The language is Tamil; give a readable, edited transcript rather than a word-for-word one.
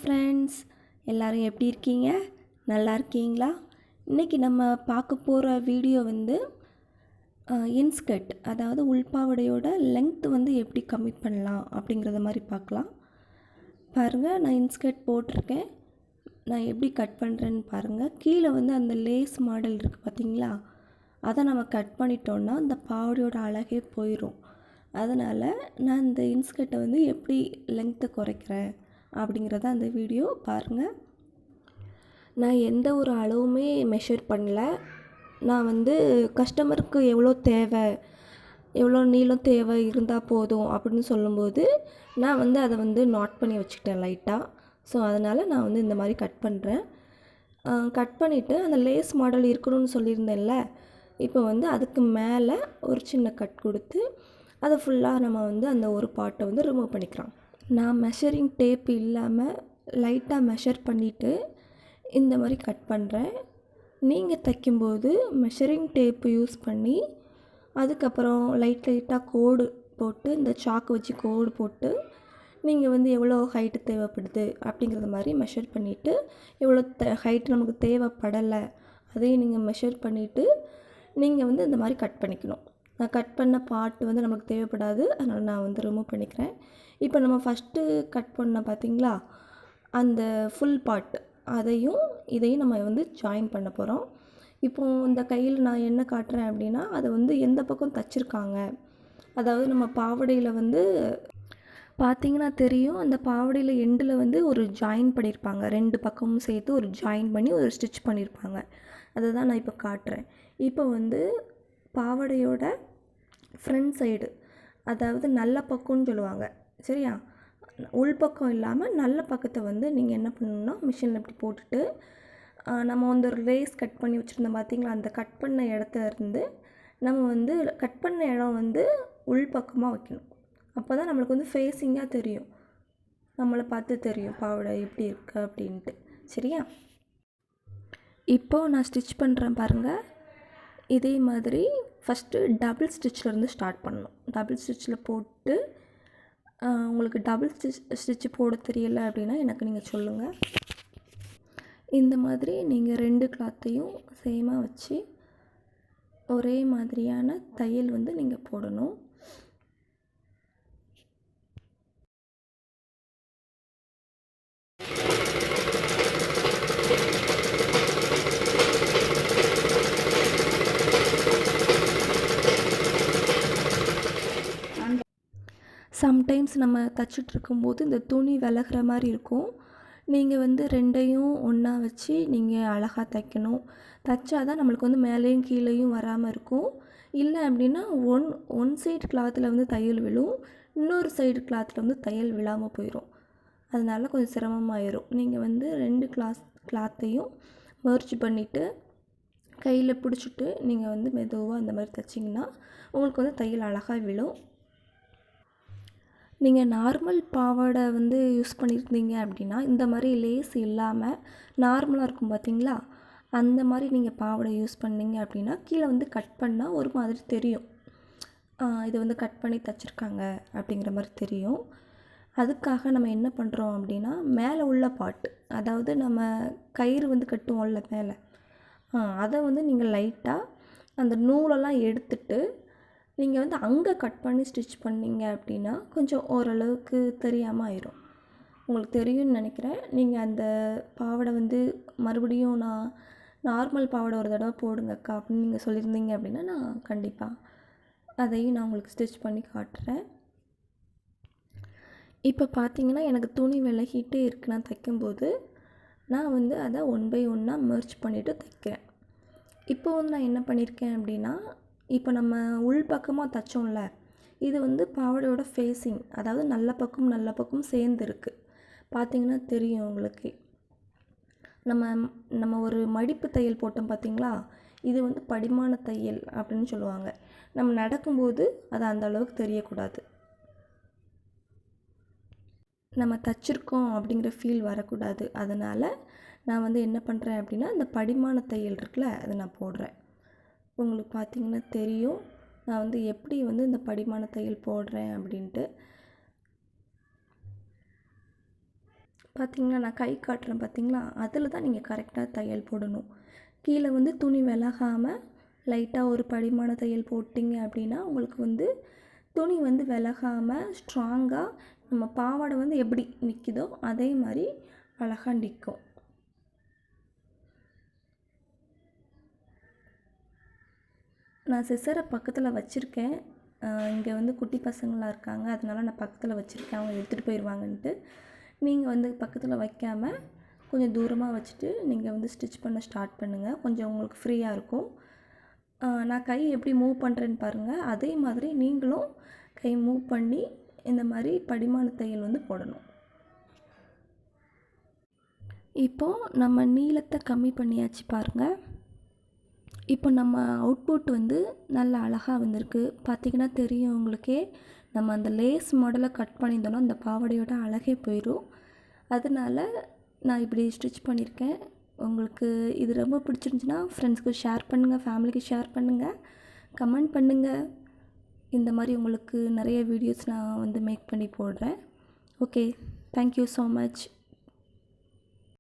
ஃப்ரெண்ட்ஸ், எல்லோரும் எப்படி இருக்கீங்க? நல்லா இருக்கீங்களா? இன்றைக்கி நம்ம பார்க்க போகிற வீடியோ வந்து இன்ஸ்கர்ட், அதாவது உள்பாவடையோட லென்த் வந்து எப்படி கம்மி பண்ணலாம் அப்படிங்கிறத மாதிரி பார்க்கலாம். பாருங்கள், நான் இன்ஸ்கர்ட் போட்டிருக்கேன். நான் எப்படி கட் பண்ணுறேன்னு பாருங்கள். கீழே வந்து அந்த லேஸ் மாடல் இருக்குது பார்த்தீங்களா, அதை நம்ம கட் பண்ணிட்டோன்னா அந்த பாவடையோட அழகே போயிடும். அதனால் நான் இந்த இன்ஸ்கர்ட்டை வந்து எப்படி லென்த்தை குறைக்கிறேன் அப்படிங்கிறத அந்த வீடியோ பாருங்கள். நான் எந்த ஒரு அளவுமே மெஷர் பண்ணல. நான் வந்து கஸ்டமருக்கு எவ்வளோ தேவை, எவ்வளோ நீளம் தேவை இருந்தால் போதும் அப்படின்னு சொல்லும்போது நான் வந்து அதை வந்து நோட் பண்ணி வச்சுக்கிட்டேன் லைட்டாக. ஸோ அதனால் நான் வந்து இந்த மாதிரி கட் பண்ணுறேன். கட் பண்ணிவிட்டு அந்த லேஸ் மாடல் இருக்கணும்னு சொல்லியிருந்தேன்ல, இப்போ வந்து அதுக்கு மேலே ஒரு சின்ன கட் கொடுத்து அதை ஃபுல்லாக நம்ம வந்து அந்த ஒரு பார்ட்டை வந்து ரிமூவ் பண்ணிக்கலாம். நான் மெஷரிங் டேப் இல்லாமல் லைட்டாக மெஷர் பண்ணிவிட்டு இந்த மாதிரி கட் பண்ணுறேன். நீங்கள் தைக்கும்போது மெஷரிங் டேப்பு யூஸ் பண்ணி அதுக்கப்புறம் லைட்டாக கோடு போட்டு இந்த சாக்கு வச்சு கோடு போட்டு நீங்கள் வந்து எவ்வளோ ஹைட்டு தேவைப்படுது அப்படிங்கிறத மாதிரி மெஷர் பண்ணிவிட்டு எவ்வளோ ஹைட்டு நமக்கு தேவைப்படலை அதையும் நீங்கள் மெஷர் பண்ணிவிட்டு நீங்கள் வந்து இந்த மாதிரி கட் பண்ணிக்கணும். நான் கட் பண்ண பார்ட்டு வந்து நமக்கு தேவைப்படாது, அதனால் நான் வந்து ரிமூவ் பண்ணிக்கிறேன். இப்போ நம்ம ஃபஸ்ட்டு கட் பண்ண பார்த்திங்களா அந்த ஃபுல் பார்ட், அதையும் இதையும் நம்ம வந்து ஜாயின் பண்ண போகிறோம். இப்போது இந்த கையில் நான் என்ன காட்டுறேன் அப்படின்னா, அதை வந்து எந்த பக்கம் தைச்சிருக்காங்க, அதாவது நம்ம பாவடையில் வந்து பார்த்திங்கன்னா தெரியும், அந்த பாவடையில் எண்டில் வந்து ஒரு ஜாயின் பண்ணியிருப்பாங்க, ரெண்டு பக்கமும் சேர்த்து ஒரு ஜாயின் பண்ணி ஒரு ஸ்டிச் பண்ணியிருப்பாங்க. அதை தான் நான் இப்போ காட்டுறேன். இப்போ வந்து பாவடையோட ஃப்ரண்ட் சைடு, அதாவது நல்ல பக்கம்னு சொல்லுவாங்க சரியா, உள்பக்கம் இல்லாமல் நல்ல பக்கத்தை வந்து நீங்கள் என்ன பண்ணணும்னா மிஷினில் இப்படி போட்டுட்டு நம்ம வந்து ஒரு லேஸ் கட் பண்ணி வச்சுருந்தோம் பார்த்திங்களா, அந்த கட் பண்ண இடத்துல இருந்து நம்ம வந்து கட் பண்ண இடம் வந்து உள்பக்கமாக வைக்கணும். அப்போ தான் நம்மளுக்கு வந்து ஃபேஸிங்காக தெரியும், நம்மளை பார்த்து தெரியும் பாவடை எப்படி இருக்கு அப்படின்ட்டு சரியா. இப்போது நான் ஸ்டிச் பண்ணுறேன் பாருங்கள். இதே மாதிரி ஃபஸ்ட்டு டபுள் ஸ்டிச்சிலேருந்து ஸ்டார்ட் பண்ணணும். டபுள் ஸ்டிச்சில் போட்டு உங்களுக்கு டபுள் ஸ்டிச்சு போட தெரியலை அப்படின்னா எனக்கு நீங்கள் சொல்லுங்கள். இந்த மாதிரி நீங்கள் ரெண்டு கிளாத்தையும் சேமாக வச்சு ஒரே மாதிரியான தையல் வந்து நீங்கள் போடணும். சம்டைம்ஸ் நம்ம தைச்சிட்ருக்கும்போது இந்த துணி விலகிற மாதிரி இருக்கும். நீங்கள் வந்து ரெண்டையும் ஒன்றா வச்சு நீங்கள் அழகாக தைக்கணும். தைச்சா தான் நம்மளுக்கு வந்து மேலேயும் கீழேயும் வராமல் இருக்கும். இல்லை அப்படின்னா ஒன் சைடு கிளாத்தில் வந்து தையல் விழும், இன்னொரு சைடு கிளாத்தில் வந்து தையல் விழாமல் போயிடும். அதனால கொஞ்சம் சிரமமாயிரும். நீங்கள் வந்து ரெண்டு கிளாத்தையும் மர்ஜ் பண்ணிவிட்டு கையில் பிடிச்சிட்டு நீங்கள் வந்து மெதுவாக அந்த மாதிரி தைச்சிங்கன்னா உங்களுக்கு வந்து தையல் அழகாக விழும். நீங்கள் நார்மல் பாவாடை வந்து யூஸ் பண்ணியிருந்தீங்க அப்படின்னா இந்த மாதிரி லேஸ் இல்லாமல் நார்மலாக இருக்கும் பார்த்திங்களா, அந்த மாதிரி நீங்கள் பாவாடை யூஸ் பண்ணிங்க அப்படின்னா கீழே வந்து கட் பண்ணால் ஒரு மாதிரி தெரியும், இது வந்து கட் பண்ணி தைச்சிருக்காங்க அப்படிங்கிற மாதிரி தெரியும். அதுக்காக நம்ம என்ன பண்ணுறோம் அப்படின்னா மேலே உள்ள பாட்டு, அதாவது நம்ம கயிறு வந்து கட்டுவோம்ல மேலே, அதை வந்து நீங்கள் லைட்டாக அந்த நூலெல்லாம் எடுத்துட்டு நீங்கள் வந்து அங்கே கட் பண்ணி ஸ்டிச் பண்ணிங்க அப்படின்னா கொஞ்சம் ஓரளவுக்கு தெரியாமல் ஆயிரும். உங்களுக்கு தெரியும்னு நினைக்கிறேன். நீங்கள் அந்த பாவாடை வந்து மறுபடியும் நான் நார்மல் பாவாடை ஒரு தடவை போடுங்கக்கா அப்படின்னு நீங்கள் சொல்லியிருந்தீங்க அப்படின்னா நான் கண்டிப்பாக அதையும் நான் உங்களுக்கு ஸ்டிச் பண்ணி காட்டுறேன். இப்போ பார்த்தீங்கன்னா எனக்கு துணி விலகிட்டே இருக்கு. நான் தைக்கும்போது நான் வந்து அதை ஒன் பை ஒன்னாக மெர்ஜ் பண்ணிவிட்டு தைக்கிறேன். இப்போ வந்து நான் என்ன பண்ணியிருக்கேன் அப்படின்னா, இப்போ நம்ம உள் பக்கமாக தைச்சோம்ல, இது வந்து பாவாடையோட ஃபேஸிங், அதாவது நல்ல பக்கம் சேர்ந்துருக்கு. பார்த்திங்கன்னா தெரியும் உங்களுக்கு. நம்ம ஒரு மடிப்பு தையல் போட்டோம் பார்த்திங்களா, இது வந்து படிமான தையல் அப்படின்னு சொல்லுவாங்க. நம்ம நடக்கும்போது அது அந்த அளவுக்கு தெரியக்கூடாது, நம்ம தைச்சிருக்கோம் அப்படிங்கிற ஃபீல் வரக்கூடாது. அதனால் நான் வந்து என்ன பண்ணுறேன் அப்படின்னா இந்த படிமான தையல் இருக்குல்ல, அதை நான் போடுறேன். உங்களுக்கு பார்த்திங்கன்னா தெரியும் நான் வந்து எப்படி வந்து இந்த படிமான தையல் போடுறேன் அப்படின்ட்டு. பார்த்தீங்களா, நான் கை காட்டுறேன் பார்த்தீங்களா, அதில் தான் நீங்கள் கரெக்டாக தையல் போடணும். கீழே வந்து துணி விலகாமல் லைட்டாக ஒரு படிமான தையல் போட்டிங்க அப்படின்னா உங்களுக்கு வந்து துணி வந்து விலகாமல் ஸ்ட்ராங்காக நம்ம பாவாடை வந்து எப்படி நிற்கிதோ அதே மாதிரி அழகாக நிற்கும். நான் சிசரை பக்கத்தில் வச்சுருக்கேன். இங்கே வந்து குட்டி பசங்களாம் இருக்காங்க, அதனால நான் பக்கத்தில் வச்சுருக்கேன், அவங்க எடுத்துகிட்டு போயிடுவாங்கன்ட்டு. நீங்கள் வந்து பக்கத்தில் வைக்காமல் கொஞ்சம் தூரமாக வச்சுட்டு நீங்கள் வந்து ஸ்டிச் பண்ண ஸ்டார்ட் பண்ணுங்கள். கொஞ்சம் உங்களுக்கு ஃப்ரீயாக இருக்கும். நான் கை எப்படி மூவ் பண்ணுறேன்னு பாருங்கள். அதே மாதிரி நீங்களும் கை மூவ் பண்ணி இந்த மாதிரி படிமான தையல் வந்து போடணும். இப்போது நம்ம நீளத்தை கம்மி பண்ணியாச்சு பாருங்கள். இப்போ நம்ம அவுட்புட் வந்து நல்ல அழகாக வந்திருக்கு. பார்த்திங்கன்னா தெரியும் உங்களுக்கே, நம்ம அந்த லேஸ் மாடலை கட் பண்ணியிருந்தோன்னா அந்த பாவாடையோட அழகே போயிடும். அதனால நான் இப்படி ஸ்டிச் பண்ணியிருக்கேன். உங்களுக்கு இது ரொம்ப பிடிச்சிருந்துச்சின்னா ஃப்ரெண்ட்ஸ்க்கு ஷேர் பண்ணுங்கள், ஃபேமிலிக்கு ஷேர் பண்ணுங்கள், கமெண்ட் பண்ணுங்கள். இந்த மாதிரி உங்களுக்கு நிறைய வீடியோஸ் நான் வந்து மேக் பண்ணி போடுறேன். Okay, thank you so much.